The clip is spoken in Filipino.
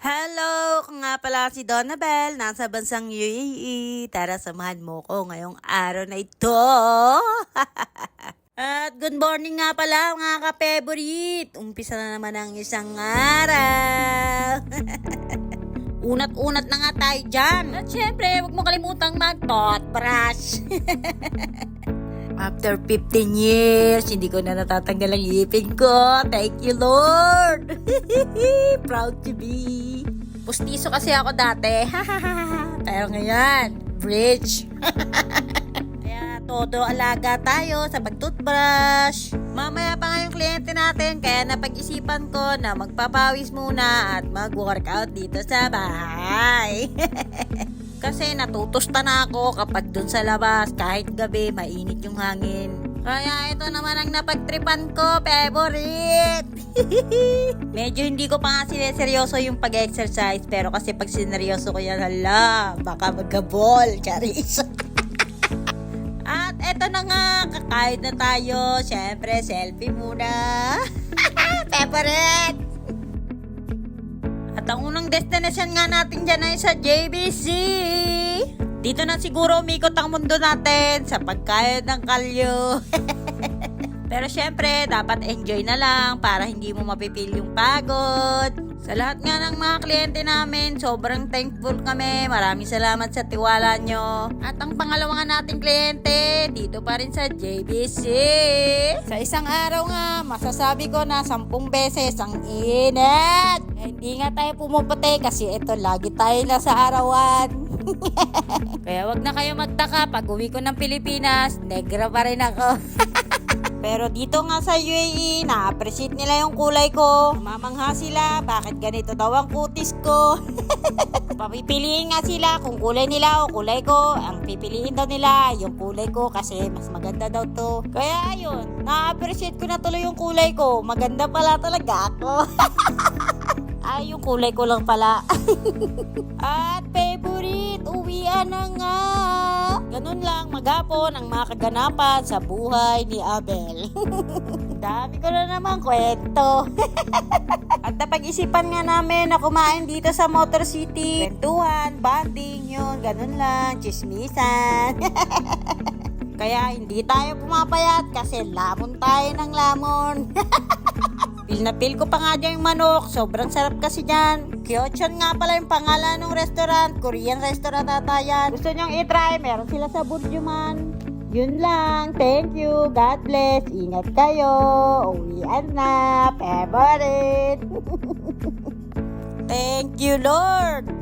Hello! Ako nga pala si Donabel, nasa bansang UAE. Tara, samahan mo ko ngayong araw na ito. At good morning nga pala mga ka-favorite. Umpisa na naman ang isang araw. Unat-unat na nga tayo dyan. At syempre, huwag mo kalimutang mag-toothbrush. After 15 years, hindi ko na natatanggal ang ngipin ko. Thank you, Lord! Proud to be. Pustiso kasi ako dati. Pero ngayon, bridge. Kaya todo alaga tayo sa pag-toothbrush. Mamaya pa nga yung kliyente natin, kaya napag-isipan ko na magpapawis muna at mag-workout dito sa bahay. Kasi natutusta na ako kapag dun sa labas, kahit gabi, mainit yung hangin. Kaya ito naman ang napagtripan ko, favorite! Medyo hindi ko pa nga sineseryoso yung pag-exercise, pero kasi pag sineryoso ko yan, hala, baka magka-ball, charis. At eto na nga, kakain na tayo. Syempre, selfie muna. Favorite! At ang unang destination nga natin dyan ay sa JBC. Dito na siguro umikot ang mundo natin sa pagkayod ng kalyo. Pero syempre, dapat enjoy na lang para hindi mo mapipil yung pagod. Sa lahat nga ng mga kliyente namin, sobrang thankful kami. Maraming salamat sa tiwala nyo. At ang pangalawa nga nating kliyente, dito pa rin sa JBC. Sa isang araw nga, masasabi ko na 10 beses ang init. Hindi nga tayo pumuputi kasi ito lagi tayo na sa arawan. Kaya wag na kayo magtaka, pag uwi ko ng Pilipinas, negra pa rin ako. Pero dito nga sa UAE, na-appreciate nila yung kulay ko. Mamangha sila, bakit ganito daw ang kutis ko? Papipiliin nga sila kung kulay nila o kulay ko. Ang pipiliin daw nila yung kulay ko kasi mas maganda daw to. Kaya ayun, na-appreciate ko na tuloy yung kulay ko. Maganda pala talaga ako. Ay, yung kulay ko lang pala. At favorite, uwian na nga. Ganun lang, maghapon ang mga kaganapan sa buhay ni Abel. Dami ko na naman kwento. At napag-isipan nga namin na kumain dito sa Motor City. Kwentuhan, bonding, yun, ganun lang, chismisan. Kaya hindi tayo pumapayat kasi lamon tayo ng lamon. Pil na pil ko pa nga dyan yung manok. Sobrang sarap kasi dyan. Kyochon nga pala yung pangalan ng restaurant. Korean restaurant ata yan. Gusto nyong i-try? Meron sila sa Burjuman. Yun lang. Thank you. God bless. Ingat kayo. Uwian na. Favorite. Thank you, Lord.